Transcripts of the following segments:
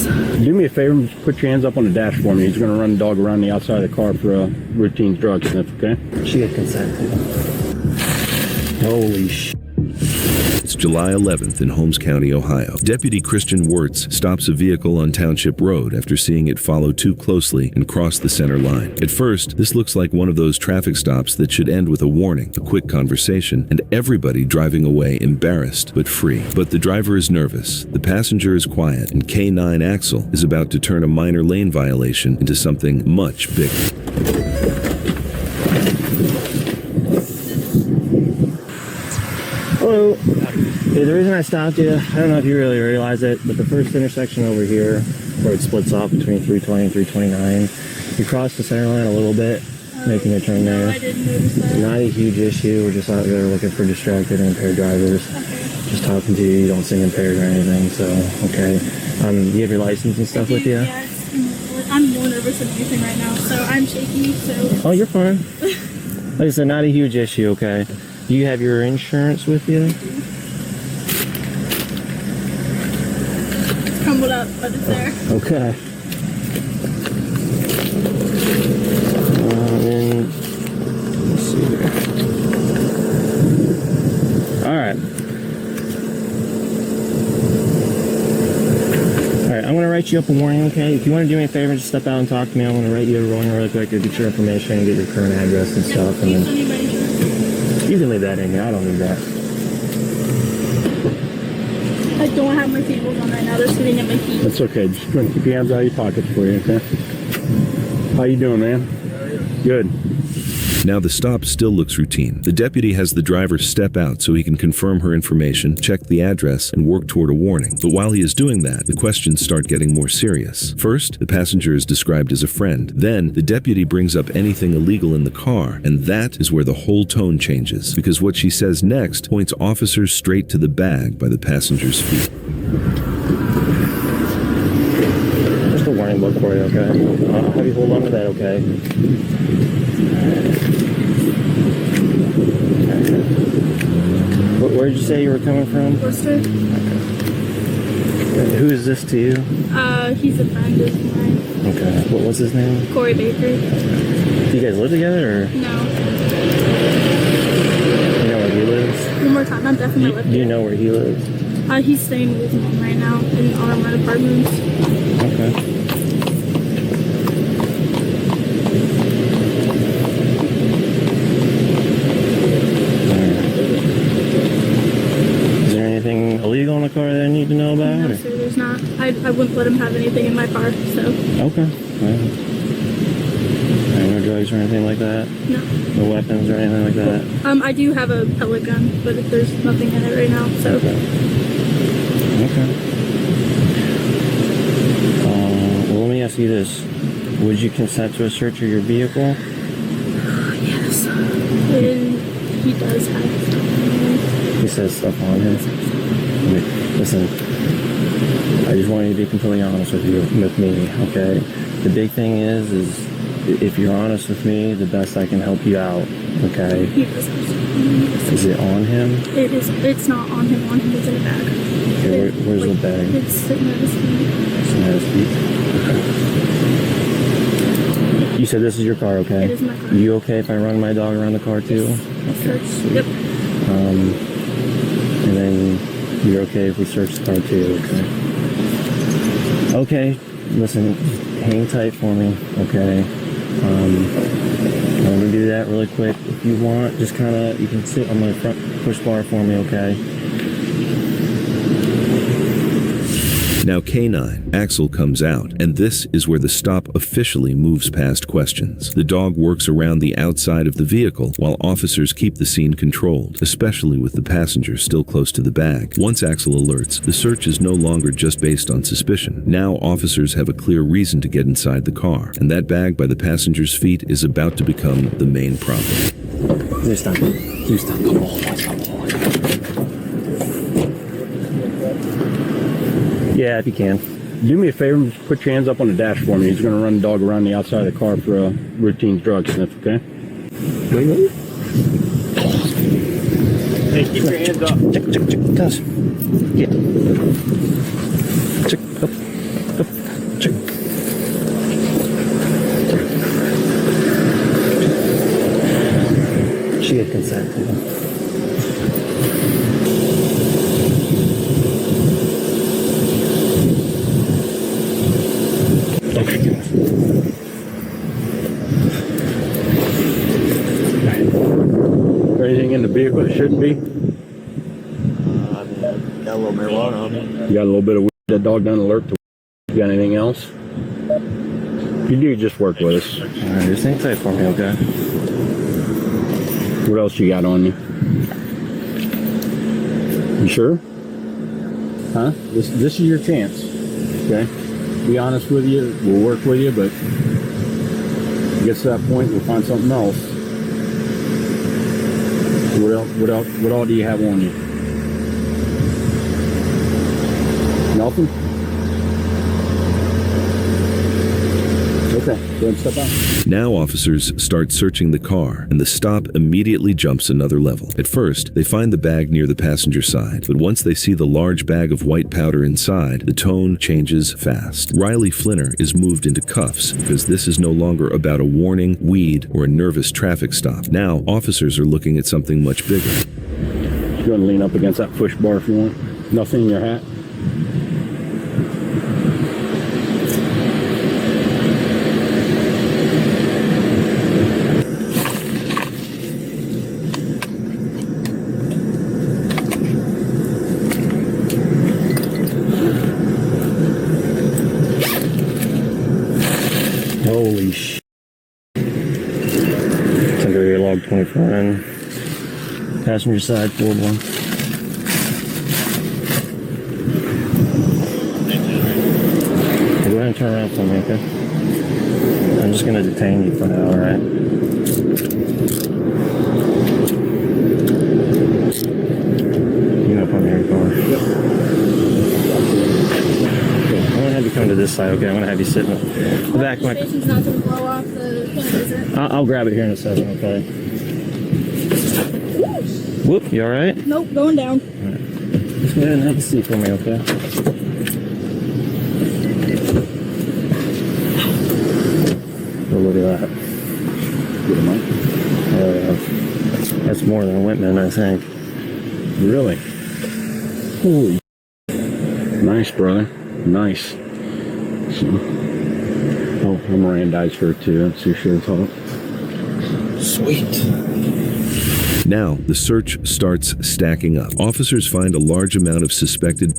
Yes. Do me a favor and just put your hands up on the dash for me. He's going to run the dog around the outside of the car for a routine drug sniff, okay? She had consent. Holy sh**. It's July 11th in Holmes County, Ohio. Deputy Christian Wirtz stops a vehicle on Township Road after seeing it follow too closely and cross the center line. At first, this looks like one of those traffic stops that should end with a warning, a quick conversation, and everybody driving away embarrassed but free. But the driver is nervous, the passenger is quiet, and K9 Axel is about to turn a minor lane violation into something much bigger. Hello. Hey, the reason I stopped you, I don't know if you really realize it, but the first intersection over here, where it splits off between 320 and 329, you cross the center line a little bit, making a turn there. No, I didn't notice that. Not a huge issue. We're just out there looking for distracted and impaired drivers. Okay. Just talking to you. You don't seem impaired or anything, so okay. You have your license and stuff with you? Yeah, I'm more nervous than anything right now, so I'm shaky, so... Oh, you're fine. Like I said, not a huge issue, okay. Do you have your insurance with you? It's crumbled up, but it's there. Okay. And let's see here. All right. All right, I'm gonna write you up a warning, okay? If you want to do me a favor, just step out and talk to me. I'm gonna write you a warning really quick to get your information and get your current address and stuff, and then you can leave that in here. I don't need that. I don't have my cables on right now. They're sitting at my feet. That's okay. Just try to keep your hands out of your pockets for you, okay? How you doing, man? Good. Now the stop still looks routine. The deputy has the driver step out so he can confirm her information, check the address, and work toward a warning. But while he is doing that, the questions start getting more serious. First, the passenger is described as a friend. Then, the deputy brings up anything illegal in the car, and that is where the whole tone changes, because what she says next points officers straight to the bag by the passenger's feet. Just a warning book for you, okay? I'll have you hold on to that, okay? Where did you say you were coming from? Worcester. Who is this to you? He's a friend of mine. Okay. What's his name? Corey Baker. Do you guys live together, or No. you know where he lives? One more time. I'm definitely with Do you know where he lives? He's staying with his mom right now in our apartments. Okay. Illegal in the car that I need to know about? No, sir, there's not. I wouldn't let him have anything in my car, so. Okay. No drugs or anything like that? No. No weapons or anything like that? I do have a pellet gun, but there's nothing in it right now, so. Okay. Well, let me ask you this. Would you consent to a search of your vehicle? Yes. And he does have stuff on him. He says stuff on him. Listen, I just want you to be completely honest with me, okay? The big thing is if you're honest with me, the best I can help you out, okay? He does have stuff on him. Is it on him? It is. It's not on him. On him is in a bag. Okay, where's the bag? It's sitting at his feet. Sitting at his feet? Okay. You said this is your car, okay? It is my car. You okay if I run my dog around the car too? Yes. Okay. Sweet. Yep. And then you're okay if we search the car too, okay? Okay, listen, hang tight for me, okay? I'm gonna do that really quick. If you want, just kinda, you can sit on my front push bar for me, okay? Now K9, Axel comes out, and this is where the stop officially moves past questions. The dog works around the outside of the vehicle while officers keep the scene controlled, especially with the passenger still close to the bag. Once Axel alerts, the search is no longer just based on suspicion. Now officers have a clear reason to get inside the car, and that bag by the passenger's feet is about to become the main problem. Please stop. Please stop. Come on. Yeah, if you can. Do me a favor and just put your hands up on the dash for me. He's going to run the dog around the outside of the car for a routine drug sniff, okay? Wait. Hey, keep your hands up. Check. Guys. Yeah. Check. Up. vehicle that shouldn't be? I mean, I got a little marijuana on it. You got a little bit of weed. That dog doesn't alert to. You got anything else? You do just work with us. Alright, just hang tight for me, okay? What else you got on you? You sure? Huh? This is your chance. Okay? Be honest with you. We'll work with you, but if it gets to that point, we'll find something else. What all do you have on you? Nothing? Okay, go ahead and step out. Now officers start searching the car, and the stop immediately jumps another level. At first, they find the bag near the passenger side, but once they see the large bag of white powder inside, the tone changes fast. Riley Flinner is moved into cuffs because this is no longer about a warning, weed, or a nervous traffic stop. Now, officers are looking at something much bigger. Go ahead and lean up against that push bar if you want. Nothing in your hat? Holy sh! Temporary log 24N. Passenger side, forward one. Okay, go ahead and turn around for me, okay? I'm just gonna detain you for now, alright? You know, put me in your car. Yep. I'm gonna have you come to this side, okay? I'm gonna have you sit in the back of my... Station's not gonna blow off the can, is it? I'll grab it here in a second, okay? Whoop, you alright? Nope, going down. Alright. Just go ahead and have a seat for me, okay? Oh, look at that. Get him up. That's more than a Whitman, I think. Really? Holy. Nice, brother. Nice. So, oh, I'm Mirandized her too. That's your shirt top. Sweet. Now, the search starts stacking up. Officers find a large amount of suspected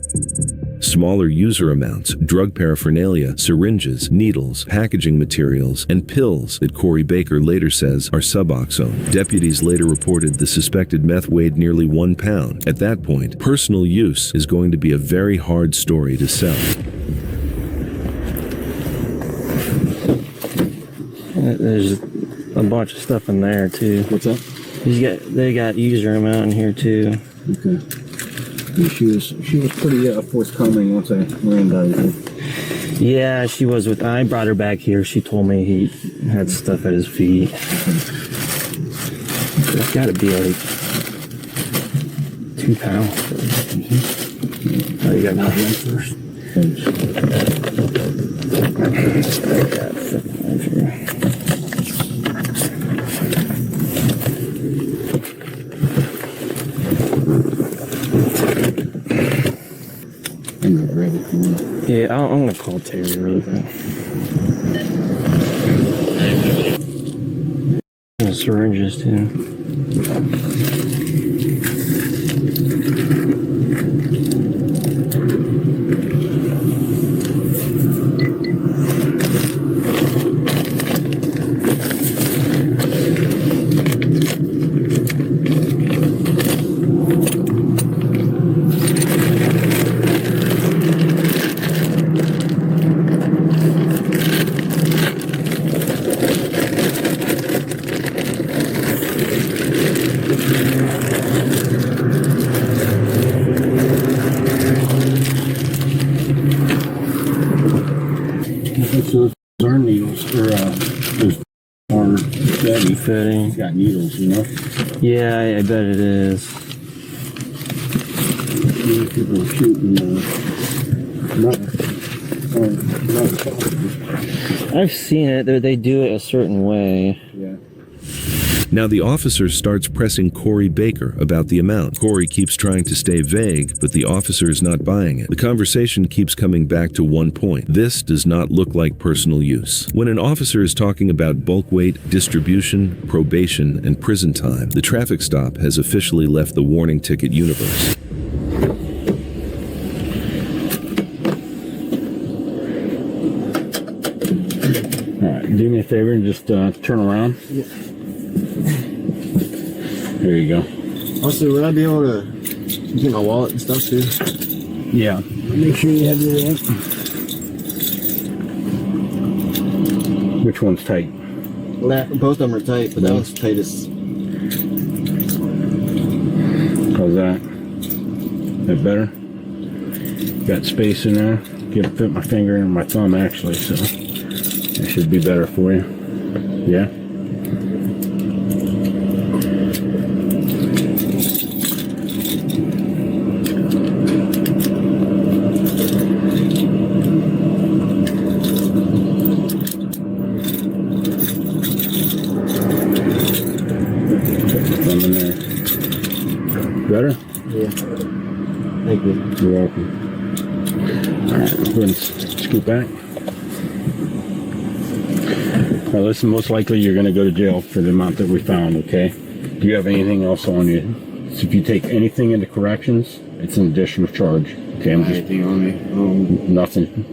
smaller user amounts, drug paraphernalia, syringes, needles, packaging materials, and pills that Corey Baker later says are Suboxone. Deputies later reported the suspected meth weighed nearly 1 pound. At that point, personal use is going to be a very hard story to sell. There's a bunch of stuff in there, too. What's that? They got user amount in here, too. Okay. She was pretty forthcoming once I Mirandized her. Yeah, she was with... I brought her back here. She told me he had stuff at his feet. It's got to be like 2 pounds. Oh, you got nothing first? Yeah, I'm gonna call Terry really quick. And syringes too. So those are needles, or those are steady. Fitting. It's got needles, you know? Yeah, I bet it is. People are shooting I've seen it. They do it a certain way. Yeah. Now the officer starts pressing Corey Baker about the amount. Corey keeps trying to stay vague, but the officer is not buying it. The conversation keeps coming back to one point. This does not look like personal use. When an officer is talking about bulk weight, distribution, probation, and prison time, the traffic stop has officially left the warning ticket universe. Alright, do me a favor and just turn around. Yeah. There you go. Also, would I be able to get my wallet and stuff too? Yeah. Make sure you have your wallet. Which one's tight? Both of them are tight, but that one's tightest. How's that? That better? Got space in there. Can fit my finger and my thumb actually, so that should be better for you. Yeah? Thumb in there. Better? Yeah. Thank you. You're welcome. Alright, go ahead and scoot back. Now listen, most likely you're going to go to jail for the amount that we found, okay? Do you have anything else on you? So if you take anything into corrections, it's an additional charge. Okay, I'm just, Anything on me?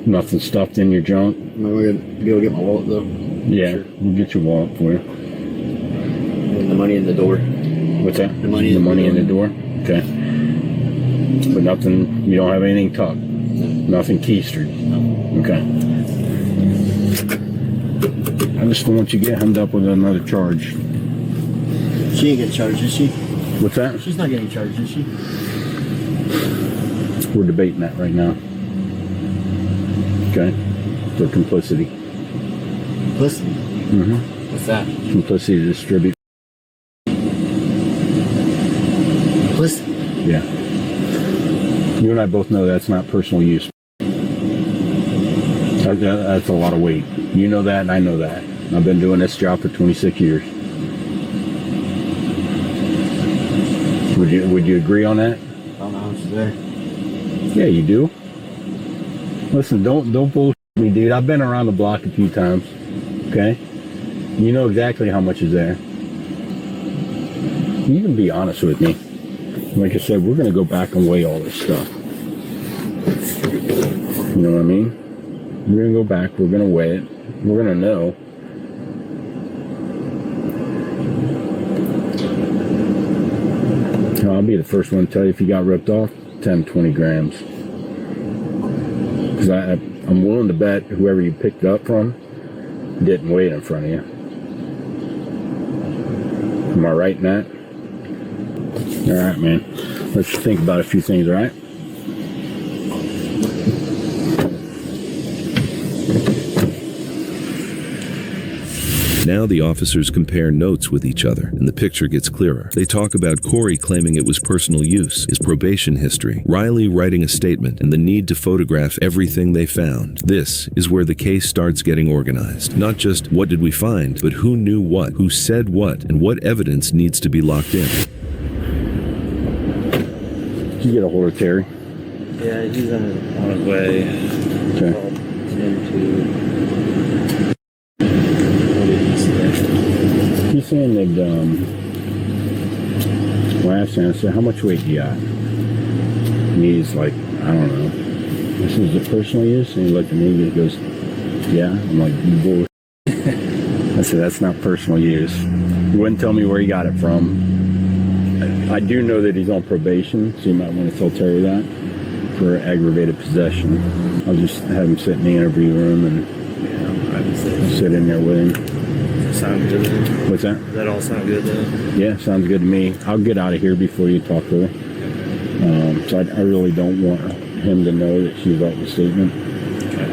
nothing stuffed in your junk. Am I going to be able to get my wallet though? Yeah, Sure. we'll get your wallet for you. And the money in the door. What's that? The money in the door? Okay. But nothing, you don't have anything tucked? Nothing keistered? Okay. I just don't want you to get hemmed up with another charge. She ain't getting charged, is she? What's that? She's not getting charged, is she? We're debating that right now. Okay? For complicity. Listen. Mm-hmm. What's that? Complicity to distribute. Listen. Yeah. You and I both know that's not personal use. That's a lot of weight. You know that and I know that. I've been doing this job for 26 years. Would you agree on that? I don't know how much is there. Yeah, you do. Listen, don't bullshit me, dude. I've been around the block a few times. Okay? You know exactly how much is there. You can be honest with me. Like I said, we're going to go back and weigh all this stuff. You know what I mean? We're going to go back, we're going to weigh it, we're going to know. I'll be the first one to tell you if you got ripped off, 10, 20 grams. Because I'm willing to bet whoever you picked it up from didn't weigh it in front of you. Am I right in that? Alright, man. Let's think about a few things, alright? Now the officers compare notes with each other, and the picture gets clearer. They talk about Corey claiming it was personal use, his probation history, Riley writing a statement, and the need to photograph everything they found. This is where the case starts getting organized. Not just what did we find, but who knew what, who said what, and what evidence needs to be locked in. Did you get a hold of Terry? Yeah, he's on his way. Okay. He's saying that, well, I asked him, I said, how much weight do you got? And he's like, I don't know. This is the personal use? And he looked at me and he goes, yeah. I'm like, bull. I said, that's not personal use. He wouldn't tell me where he got it from. I do know that he's on probation, so you might want to tell Terry that, for aggravated possession. I'll just have him sit in the interview room and sit in there with him. Sound good though? What's that? Does that all sound good though? Yeah, sounds good to me. I'll get out of here before you talk to her. So I really don't want him to know that she wrote the statement. Okay.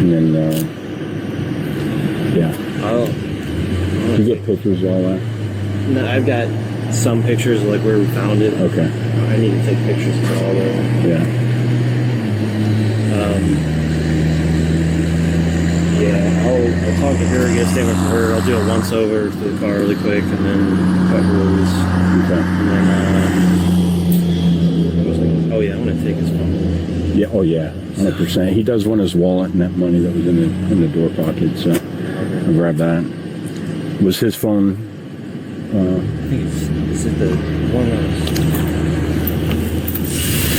And then, yeah. Oh. You get pictures of all that? No, I've got some pictures of like where we found it. Okay. I need to take pictures of all of them. Yeah. Yeah, I'll talk to her, get a statement from her. I'll do a once over to the car really quick, and then cut her loose. Okay. And then, oh yeah, I'm gonna take his phone. Yeah. Oh yeah. 100%. He does want his wallet and that money that was in the door pocket. So I'll grab that. Was his phone? I think is it the one that was...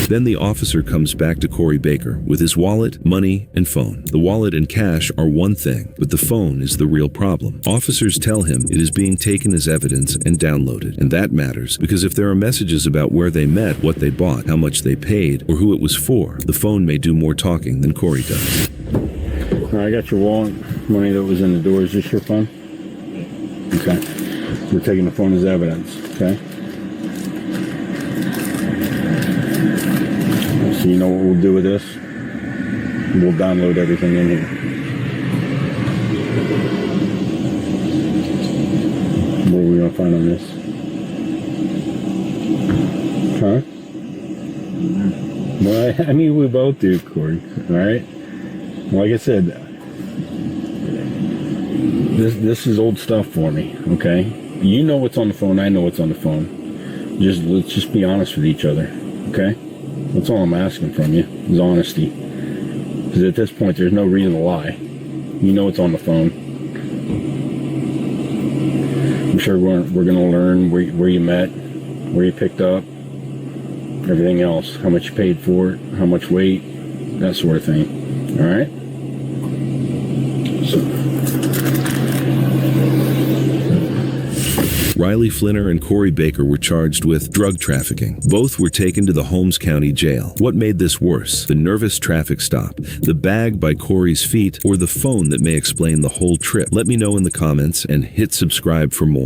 Then the officer comes back to Corey Baker with his wallet, money, and phone. The wallet and cash are one thing, but the phone is the real problem. Officers tell him it is being taken as evidence and downloaded, and that matters because if there are messages about where they met, what they bought, how much they paid, or who it was for, the phone may do more talking than Corey does. All right, I got your wallet, money that was in the door. Is this your phone? Okay. We're taking the phone as evidence. Okay. So you know what we'll do with this? We'll download everything in here. What are we gonna find on this? Huh? Well, I mean, we both do, Corey. All right. Like I said, this is old stuff for me. Okay. You know what's on the phone. I know what's on the phone. Let's just be honest with each other. Okay. That's all I'm asking from you, is honesty. Because at this point, there's no reason to lie. You know what's on the phone. I'm sure we're going to learn where you met, where you picked up, everything else. How much you paid for it, how much weight, that sort of thing. All right? So... Riley Flinner and Corey Baker were charged with drug trafficking. Both were taken to the Holmes County Jail. What made this worse? The nervous traffic stop, the bag by Corey's feet, or the phone that may explain the whole trip? Let me know in the comments and hit subscribe for more.